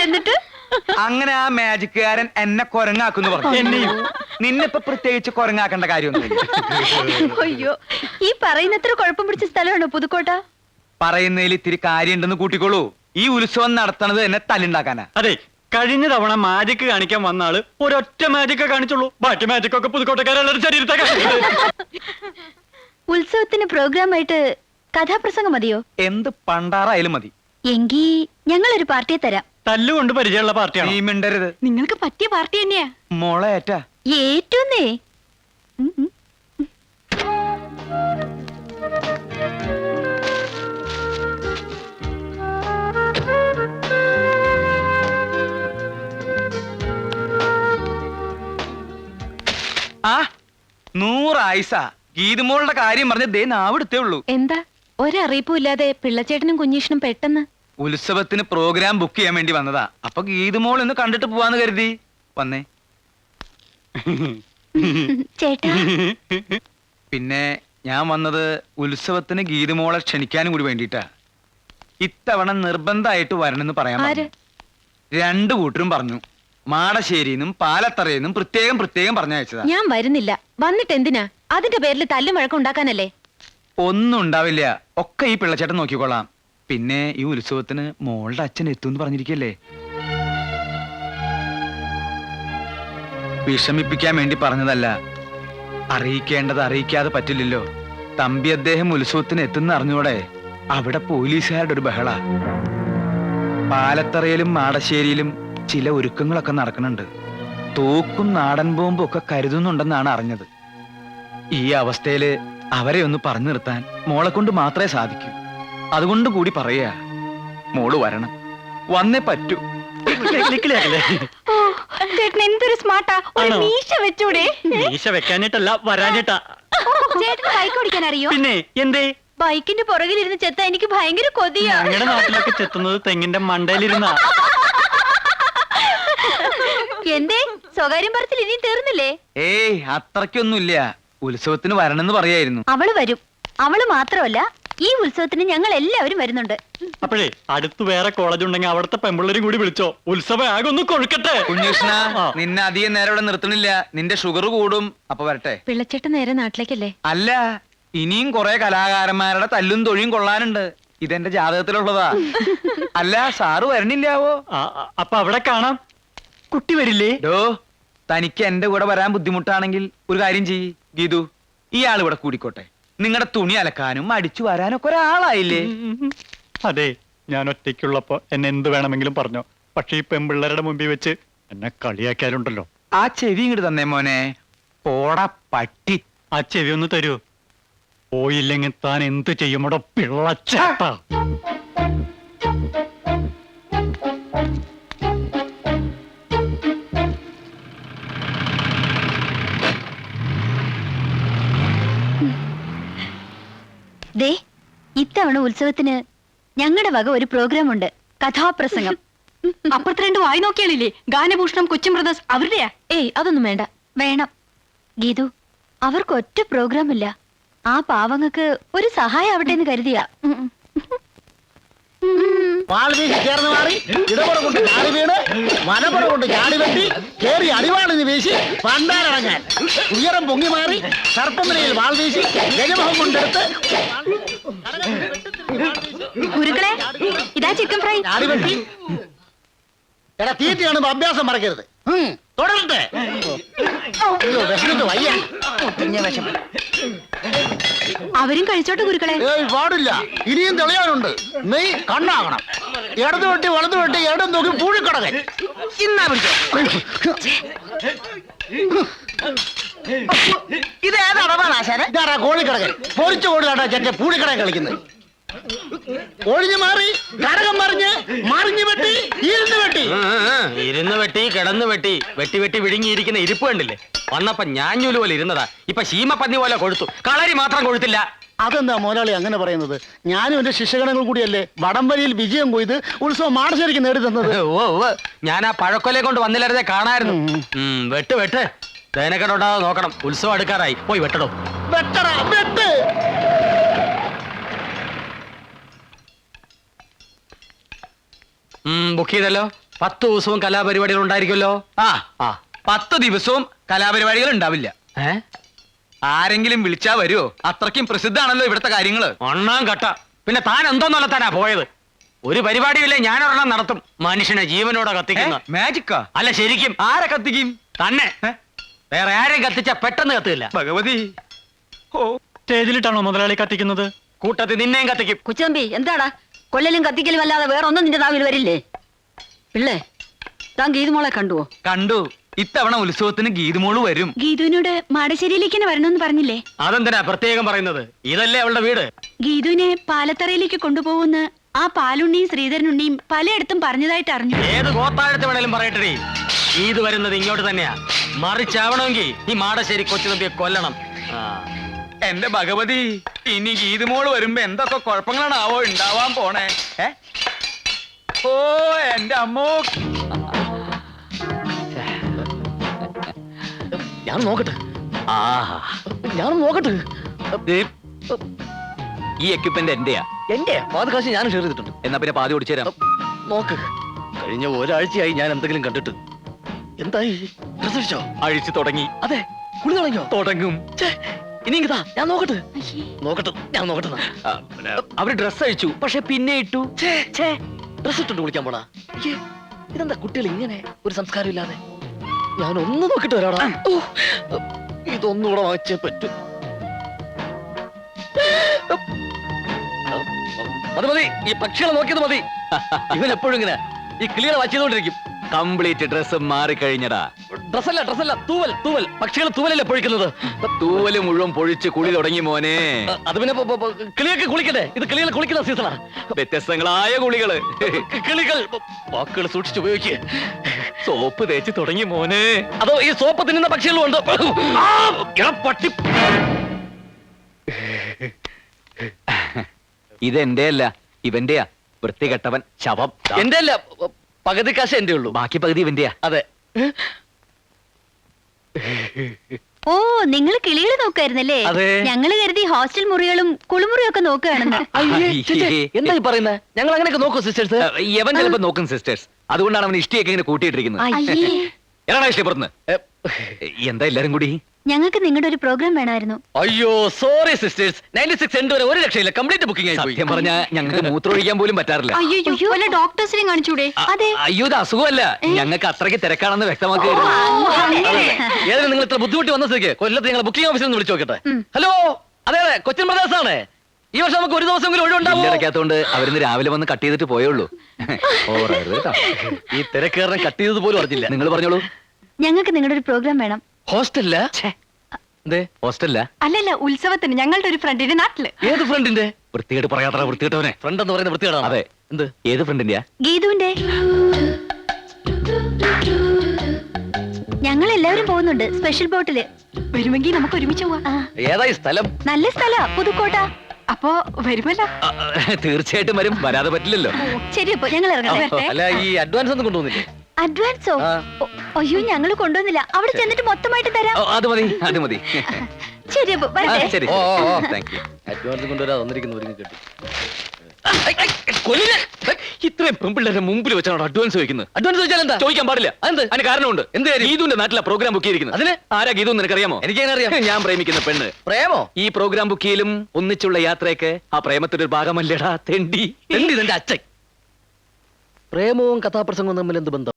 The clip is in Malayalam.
എന്നിട്ട് അങ്ങനെ ആ മാജിക്കുകാരൻ എന്നെ കൊരങ്ങാക്കുന്നു പറഞ്ഞു. നിന്നിപ്പോ പ്രത്യേകിച്ച് കൊരങ്ങാക്കേണ്ട കാര്യമൊന്നും. അയ്യോ, ഈ പറയുന്നത്ര കുഴപ്പം പിടിച്ച സ്ഥലമാണോ പുതുക്കോട്ട? പറയുന്നതിൽ ഇത്തിരി കാര്യമുണ്ടെന്ന് കൂട്ടിക്കോളൂ. ഈ ഉത്സവം നടത്തണത് എന്നെ തല്ലുണ്ടാക്കാനാ. അതെ, കഴിഞ്ഞ തവണ മാജിക് കാണിക്കാൻ വന്ന ആള് ഒരൊറ്റ മാജിക്കേ കാണിച്ചുള്ളൂ. ബാക്കി മാജിക്കൊക്കെ പുതുക്കോട്ടക്കാരുടെ ശരീരത്തെ ഉത്സവത്തിന് പ്രോഗ്രാം ആയിട്ട് കഥാപ്രസംഗം മതിയോ? എന്ത് പണ്ടാറായാലും മതി. എങ്കി ഞങ്ങളൊരു പാർട്ടിയെ തരാം. തല്ലുകൊണ്ട് പരിചയമുള്ള പാർട്ടിയാണ്. നീ മിണ്ടരുത്. നിങ്ങൾക്ക് പറ്റിയ പാർട്ടി തന്നെയാ. മോളെ ഏറ്റാ ഏറ്റവുന്നേ. ആ 100 ആയിസ ഗീതുമോളുടെ കാര്യം പറഞ്ഞ് ദേ നാവിടുത്തേ ഉള്ളൂ. എന്താ ഒരറിയിപ്പും ഇല്ലാതെ പിള്ളച്ചേട്ടനും കുഞ്ഞീഷനും പെട്ടെന്ന്? ഉത്സവത്തിന് പ്രോഗ്രാം ബുക്ക് ചെയ്യാൻ വേണ്ടി വന്നതാ. അപ്പൊ ഗീതുമോൾ ഇന്ന് കണ്ടിട്ട് പോവാന്ന് കരുതി വന്നേ. ചേട്ടാ, പിന്നെ ഞാൻ വന്നത് ഉത്സവത്തിന് ഗീതുമോളെ ക്ഷണിക്കാനും കൂടി വേണ്ടിട്ടാ. ഇത്തവണ നിർബന്ധമായിട്ട് വരണമെന്ന് പറയാൻ പറഞ്ഞു. 2 കൂട്ടരും പറഞ്ഞു. മാടശ്ശേരിന്നും പാലത്തറയെന്നും പ്രത്യേകം പറഞ്ഞയച്ചതാ. ഞാൻ വരുന്നില്ല. വന്നിട്ട് എന്തിനാ? അതിന്റെ പേരിൽ തല്ലും വഴക്കം ഉണ്ടാക്കാനല്ലേ? ഒന്നും ഉണ്ടാവില്ല. ഒക്കെ ഈ പിള്ളച്ചേട്ടൻ നോക്കിക്കൊള്ളാം. പിന്നെ ഈ ഉത്സവത്തിന് മോളുടെ അച്ഛൻ എത്തുമെന്ന് പറഞ്ഞിരിക്കല്ലേ. വിഷമിപ്പിക്കാൻ വേണ്ടി പറഞ്ഞതല്ല. അറിയിക്കേണ്ടത് അറിയിക്കാതെ പറ്റില്ലല്ലോ. തമ്പി അദ്ദേഹം ഉത്സവത്തിന് എത്തുന്ന അറിഞ്ഞൂടെ? അവിടെ പോലീസുകാരുടെ ഒരു ബഹള. പാലത്തറയിലും മാടശ്ശേരിയിലും ചില ഒരുക്കങ്ങളൊക്കെ നടക്കുന്നുണ്ട്. തോക്കും നാടൻ ബോംബും ഒക്കെ കരുതുന്നുണ്ടെന്നാണ് അറിഞ്ഞത്. ഈ അവസ്ഥയില് അവരെ ഒന്ന് പറഞ്ഞു നിർത്താൻ മോളെ കൊണ്ട് മാത്രമേ സാധിക്കൂ. അതുകൊണ്ട് കൂടി പറയാ, മോള് വരണം. വന്നേ പറ്റൂ. എന്തൊരു സ്മാർട്ടാ. ഒരു മീശ വെച്ചൂടെ? മീശ വെക്കാനിട്ടല്ല, വരാനിട്ടാ. ചേട്ടന് ബൈക്ക് ഓടിക്കാൻ അറിയോ? പിന്നെ എന്തേ? ബൈക്കിന്റെ പുറകിലിരുന്ന് ചെത്ത എനിക്ക് ഭയങ്കര കൊതിയാ. ഞങ്ങളുടെ നാട്ടിലൊക്കെ ചെത്തുന്നത് തെങ്ങിന്റെ മണ്ടയിലിരുന്നാ. എന്തേ സ്വകാര്യം പറച്ചിൽ ഇനിയും തീർന്നില്ലേ? ഏയ് അത്രയ്ക്കൊന്നുമില്ല. ഉത്സവത്തിന് വരണമെന്ന് പറയായിരുന്നു. അവള് വരും. അവള് മാത്രമല്ല, ഈ ഉത്സവത്തിന് ഞങ്ങൾ എല്ലാവരും വരുന്നുണ്ട്. അപ്പോഴേ അടുത്ത് വേറെ കോളേജ് ഉണ്ടെങ്കിൽ അവിടുത്തെ പെമ്പിള്ളേരും കൂടി വിളിച്ചോ. ഉത്സവം ആകെ ഒന്ന് കൊഴുക്കട്ടെ. കുഞ്ഞുഷ്ണ, നിന്നെ അധികം നേരം ഇവിടെ നിർത്തണില്ല. നിന്റെ ഷുഗർ കൂടും. അപ്പൊ വരട്ടെ. പിള്ളച്ചേട്ടൻ നേരെ നാട്ടിലേക്കല്ലേ? അല്ല, ഇനിയും കുറെ കലാകാരന്മാരുടെ തല്ലും തൊഴിയും കൊള്ളാനുണ്ട്. ഇതെന്റെ ജാതകത്തിലുള്ളതാ. അല്ല, സാറ് വരണില്ലാവോ? അപ്പൊ അവിടെ കാണാം. കുട്ടി വരില്ലേ? തനിക്ക് എന്റെ കൂടെ വരാൻ ബുദ്ധിമുട്ടാണെങ്കിൽ ഒരു കാര്യം ചെയ്യ് ഗീതു. ഇയാൾ ഇവിടെ കൂടിക്കോട്ടെ. നിങ്ങളുടെ തുണി അലക്കാനും അടിച്ചു വരാനൊക്കെ ഒരാളായില്ലേ? അതെ, ഞാൻ ഒറ്റയ്ക്കുള്ളപ്പോ എന്നെ എന്ത് വേണമെങ്കിലും പറഞ്ഞോ. പക്ഷെ ഈ പെമ്പിള്ളേരുടെ മുമ്പിൽ വെച്ച് എന്നെ കളിയാക്കാറുണ്ടല്ലോ. ആ ചെവി ഇങ്ങോട്ട് തന്നേ മോനെ. പോടാ പട്ടി. ആ ചെവി ഒന്ന് തരൂ. പോയില്ലെങ്കിൽ താൻ എന്ത് ചെയ്യുമോടോ പിള്ളച്ചേട്ടാ. ദേ, ഇത്തവണ ഉത്സവത്തിന് ഞങ്ങളുടെ വക ഒരു പ്രോഗ്രാം ഉണ്ട്. കഥാപ്രസംഗം. അപ്പുറത്ത് 2 വായി നോക്കിയാലില്ലേ? ഗാനഭൂഷണം, കൊച്ചിൻ ബ്രദേഴ്സ് അവരുടെയാ. ഏയ്, അതൊന്നും വേണ്ട. വേണം ഗീതു. അവർക്ക് ഒറ്റ പ്രോഗ്രാം ഇല്ല. ആ പാവങ്ങൾക്ക് ഒരു സഹായം ആവട്ടെ എന്ന് കരുതിയാ. ചേർന്ന് മാറി ഇടപുറം കൊണ്ട് ചാടി വീണ് വനപ്പുറം കൊണ്ട് ചാടി വെട്ടി കേറി അടിവാളിന് വീശി പണ്ടാരടങ്ങാൻ ഉയരം പൊങ്ങി മാറി സർപ്പമനയിൽ വാൾ വീശി ഗജമുഖം കൊണ്ടെടുത്ത് ഗുരുക്കളെ, ഇതാ ചിക്കൻ ഫ്രൈ. ചാടി വെട്ടി. എടാ, തീറ്റ കാണുമ്പോ അഭ്യാസം മറക്കരുത്. തുടരട്ടെ. വിശന്നിട്ട് വയ്യ. അവരും കഴിച്ചോട്ടെ ഗുരുക്കളെ. പാടില്ല, ഇനിയും തെളിയാനുണ്ട്. നെയ് കണ്ണാകണം. ഇടത് വെട്ടി വലത് വെട്ടി ഇടം നോക്കി പൂഴിക്കടകൻ. ഇതാരാ കോഴിക്കടകൻ? പൊരിച്ച കോഴിലാട്ടാ ചെറ്റ പൂഴിക്കടകൻ കളിക്കുന്നത്. ഒഴിഞ്ഞു മാറി കടകം മറിഞ്ഞ് വെട്ടി ഇരുന്ന് വെട്ടി കിടന്ന് വെട്ടി വെട്ടി വെട്ടി വിഴുങ്ങിയിരിക്കുന്ന ഇരിപ്പ് കണ്ടില്ലേ? വന്നപ്പോ ഞാഞ്ഞൂല് പോലെ ഇരുന്നതാ. ഇപ്പൊ ശീമപ്പന്നി പോലെ കൊഴുത്തു. കളരി മാത്രം കൊഴുത്തില്ല. അതെന്താ മോലാളി അങ്ങനെ പറയുന്നത്? ഞാനും എന്റെ ശിഷ്യഗണങ്ങൾ കൂടിയല്ലേ വടംവലിയിൽ വിജയം കൊയ്ത് ഉത്സവം മാടശ്ശേരിക്ക് നേടി തന്നത്. ഞാൻ ആ പഴക്കൊലയെ കൊണ്ട് വന്നില്ലായിരുന്നേ കാണായിരുന്നു. വെട്ട് തേനക്കെട്ടുണ്ടാകാതെ നോക്കണം. ഉത്സവം അടുക്കാറായി. പോയി വെട്ടടോ. വെട്ട്. ബുക്ക് ചെയ്തല്ലോ 10 ദിവസവും കലാപരിപാടികൾ ഉണ്ടായിരിക്കുമല്ലോ. ആ ആ 10 ദിവസവും കലാപരിപാടികൾ ഉണ്ടാവില്ല. ഏ ആരെങ്കിലും വിളിച്ചാ വരുമോ? അത്രയ്ക്കും പ്രസിദ്ധാണല്ലോ ഇവിടുത്തെ കാര്യങ്ങള്. ഒന്നാം കട്ട. പിന്നെ താൻ എന്തോന്നല്ലത്താനാ പോയത്? ഒരു പരിപാടിയില്ലേ ഞാനൊരെണ്ണം നടത്തും. മനുഷ്യനെ ജീവനോടെ കത്തിക്കുന്ന. മാജിക്കാ? അല്ല ശരിക്കും. ആരെ കത്തിക്കും? തന്നെ. വേറെ ആരെയും കത്തിച്ചാ പെട്ടെന്ന് കത്തില്ല. ഭഗവതി. ഓ സ്റ്റേജിലിട്ടാണോ മുതലാളി കത്തിക്കുന്നത്? കൂട്ടത്തിൽ നിന്നെയും കത്തിക്കും. കൊച്ചുതമ്പി എന്താടാ കൊല്ലലും കത്തിക്കലും അല്ലാതെ വേറെ ഒന്നും നിന്റെ നാവിൽ വരില്ലേ? പിള്ളേ താൻ ഗീതുമോളെ കണ്ടുവോ? കണ്ടു. ഇത്തവണ ഉത്സവത്തിന് ഗീതുമോള് വരും. ഗീതുവിനോട് മാടശ്ശേരിയിലേക്ക് തന്നെ വരണമെന്ന് പറഞ്ഞില്ലേ? അതെന്തിനാ പ്രത്യേകം പറയുന്നത്? ഇതല്ലേ അവളുടെ വീട്. ഗീതുവിനെ പാലത്തറയിലേക്ക് കൊണ്ടുപോകുന്ന ആ പാലുണ്ണിയും ശ്രീധരനുണ്ണിയും പലയിടത്തും പറഞ്ഞതായിട്ട് അറിഞ്ഞു. ഏത് ഗോത്താഴത്ത് വേണേലും പറയട്ടെ, ഇത് വരുന്നത് ഇങ്ങോട്ട് തന്നെയാ. മറിച്ചാവണമെങ്കിൽ ഈ മാടശ്ശേരി കൊച്ചുതമ്പിയെ കൊല്ലണം. ആ. എന്റെ ഭഗവതി, ഇനി ഗീതുമോള് വരുമ്പോ എന്തൊക്കെ കുഴപ്പങ്ങളാണാവോ ഉണ്ടാവാൻ പോണേ. ഓ എന്റെ അമ്മോ. ഞാൻ നോക്കട്ടെ. ഞാൻ നോക്കട്ടെ. ഈ എക്യുപ്മെന്റ് എന്റെയാ. എന്റെ പാതി കാശ് ഞാൻ ഷെയർ ചെയ്തിട്ടുണ്ട്. എന്നാ പിന്നെ പാതി ഓടിച്ചു തരാം. നോക്ക്, കഴിഞ്ഞ ഒരാഴ്ചയായി ഞാൻ എന്തെങ്കിലും കണ്ടിട്ട്. എന്തായി? ഡ്രസ് അടിച്ചോ? അഴിച്ചു തുടങ്ങി. അതെ, കുളി തുടങ്ങിയോ? തുടങ്ങും. ഇനി ഇങ്ങതാ, ഞാൻ നോക്കട്ടെ. ഞാൻ നോക്കട്ടെ. അവര് ഡ്രസ് അഴിച്ചു, പക്ഷെ പിന്നെ ഇട്ടു. ഡ്രസ് ഇട്ടുണ്ട് കുളിക്കാൻ പോടാ. ഇതെന്താ കുട്ടികൾ ഇങ്ങനെ ഒരു സംസ്കാരം ഇല്ലാതെ? ഞാൻ ഒന്ന് നോക്കിട്ട് വരാടാ. ഇതൊന്നുകൂടെ വാങ്ങിച്ചേ പറ്റൂ. മതി മതി, ഈ പക്ഷികളെ നോക്കിയത് മതി. ഇവൻ എപ്പോഴും ഇങ്ങനെ ഈ കിളികളെ വായിച്ചുകൊണ്ടിരിക്കും. Complete dress മാറിക്കഴിഞ്ഞടാ. ഡ്രസ്സല്ല തൂവൽ. പക്ഷികൾ തൂവലല്ലേ പൊഴിക്കുന്നത്. തൂവല് മുഴുവൻ പൊഴിച്ച് കുളി തുടങ്ങി മോനെ. അത് പിന്നെ കിളിയൊക്കെ കുളിക്കട്ടെ. ഇത് കിളികൾ കുളിക്കുന്ന സീസണാ. വ്യത്യസ്തങ്ങളായ കുളികള്. കിളികൾ വാക്കുകൾ സൂക്ഷിച്ചുപയോഗിക്കുക. സോപ്പ് തേച്ച് തുടങ്ങി മോനെ. അതോ ഈ സോപ്പ് തിന്നുന്ന പക്ഷികളും ഉണ്ട്. പട്ടി. ഇതെന്റെ അല്ല, ഇവന്റെയാ. വൃത്തികെട്ടവൻ ശവം. എന്റെ അല്ല, പകുതി കാശ് എന്റെ ഉള്ളൂ. ബാക്കി പകുതി ഇവന്റെയാ. അതെ. ഓ നിങ്ങൾ കിളികൾ നോക്കായിരുന്നല്ലേ? അതെ. ഞങ്ങള് കരുതി ഹോസ്റ്റൽ മുറികളും കുളിമുറിയും ഒക്കെ നോക്കുകയാണെന്ന്. എന്താ ഈ പറയുന്നത്? ഞങ്ങൾ അങ്ങനെയൊക്കെ നോക്കൂ സിസ്റ്റേഴ്സ്. യവൻ ചിലപ്പോ നോക്കും സിസ്റ്റേഴ്സ്. അതുകൊണ്ടാണ് അവൻ ഇഷ്ടിയൊക്കെ ഇങ്ങനെ കൂട്ടിയിട്ടിരിക്കുന്നത്. അയ്യേ, എടാ ഇഷ്ടപ്പെടുന്നു. എന്താ എല്ലാരും കൂടി? ഞങ്ങൾക്ക് നിങ്ങളുടെ ഒരു പ്രോഗ്രാം വേണമായിരുന്നു. അയ്യോ സോറി സിസ്റ്റേഴ്സ്, 96 എൻഡ് വരെ ഒരു രക്ഷയില്ല. കംപ്ലീറ്റ് ബുക്കിംഗ് ആയി. സത്യം പറഞ്ഞാ ഞങ്ങൾക്ക് മൂത്രമൊഴിക്കാൻ പോലും പറ്റാറില്ല. അയ്യോ വല്ല ഡോക്ടേഴ്സിനെയും കാണിച്ചൂടെ? അതെ. അയ്യോ ഇത് അസുഖമല്ല, ഞങ്ങൾക്ക് അത്രയ്ക്ക് തിരക്കാണെന്ന് വ്യക്തമാക്കുകയായിരുന്നു. ഏതായാലും നിങ്ങൾ ഇത്ര ബുദ്ധിമുട്ടി വന്ന സ്ഥിതിക്ക് കൊല്ലത്ത് ഞങ്ങൾ ബുക്കിംഗ് ഓഫീസിൽ നിന്ന് വിളിച്ചു നോക്കട്ടെ. ഹലോ, അതെ കൊച്ചിൻ ബ്രദേഴ്സ് ആണ്. ഈ വർഷം നമുക്ക് ഒരു ദിവസം ഒഴിവുണ്ടാവും. ഇടയ്ക്കകത്തോണ്ട് അവരിന്ന് രാവിലെ വന്ന് കട്ട് ചെയ്തിട്ട് പോയുള്ളൂ. ഈ തിരക്കേറിനെ കട്ട് ചെയ്തത് പോലും അറിഞ്ഞില്ല. നിങ്ങൾ പറഞ്ഞോളൂ. ഞങ്ങൾക്ക് നിങ്ങളുടെ ഒരു പ്രോഗ്രാം വേണം. ഹോസ്റ്റലില്ല? ഹോസ്റ്റലില്ല. അല്ലല്ല, ഉത്സവത്തിന് ഞങ്ങളുടെ ഒരു ഫ്രണ്ടിന്റെ നാട്ടില്. ഏത് ഫ്രണ്ടിന്റെ? വൃത്തികേട്ട് പറയാത്ര വൃത്തികെട്ടവനെ. ഫ്രണ്ട് എന്ന് പറയുന്ന വൃത്തികേടാണ്. അതെ. എന്ത്? ഏത് ഫ്രണ്ടിന്റെയാ? ഗീതുവിന്റെ. ഞങ്ങൾ എല്ലാവരും പോകുന്നുണ്ട് സ്പെഷ്യൽ ബോട്ടില്. വരുമെങ്കിൽ നമുക്ക് ഒരുമിച്ച് പോവാം. ഏതായി സ്ഥലം? നല്ല സ്ഥലാ, പുതുക്കോട്ട. അപ്പോ വരുമല്ലോ. തീർച്ചയായിട്ടും വരും, വരാതെ പറ്റില്ലല്ലോ. ശരി, അപ്പൊ ഞങ്ങൾ ഇറങ്ങാം. അല്ല, ഈ അഡ്വാൻസ് ഒന്നും കൊണ്ടുവന്നില്ലേ? അഡ്വാൻസോ? അയ്യോ ഞങ്ങൾ കൊണ്ടുവന്നില്ല. അവിടെ ചെന്നിട്ട് മൊത്തമായിട്ട് തരാം. അത് മതി, അത് മതി. ശരി, അപ്പൊ വരട്ടെ. ശരി. ഓ, ഓ. Thank you. അഡ്വാൻസ് കൊണ്ടുവരാതെ വന്നിരിക്കുന്നവരും കേട്ടു. ഇത്രയും പെൺപിള്ളേരുടെ മുമ്പിൽ വെച്ചാണ് അഡ്വാൻസ് ചോദിക്കുന്നത്. അഡ്വാൻസ് ചോദിച്ചാൽ എന്താ? ചോദിക്കാൻ പാടില്ല. അതെന്ത്? അതിന് കാരണമുണ്ട്. എന്ത് കാര്യം? ഗീതുവിന്റെ നാട്ടിലെ പ്രോഗ്രാം ബുക്ക് ചെയ്തിരിക്കുന്നത്. അതിന്? ആരാ ഗീതു നിനക്കറിയാമോ? എനിക്കെങ്ങനെ അറിയാം? ഞാൻ പ്രേമിക്കുന്ന പെണ്ണ്. പ്രേമോ? ഈ പ്രോഗ്രാം ബുക്ക് ചെയ്യലും ഒന്നിച്ചുള്ള യാത്രയൊക്കെ ആ പ്രേമത്തിന്റെ ഒരു ഭാഗമല്ലേടാ തെണ്ടി. എന്ത് ഇതെന്റെ അച്ഛൻ? പ്രേമവും കഥാപ്രസംഗവും തമ്മിൽ എന്ത് ബന്ധം?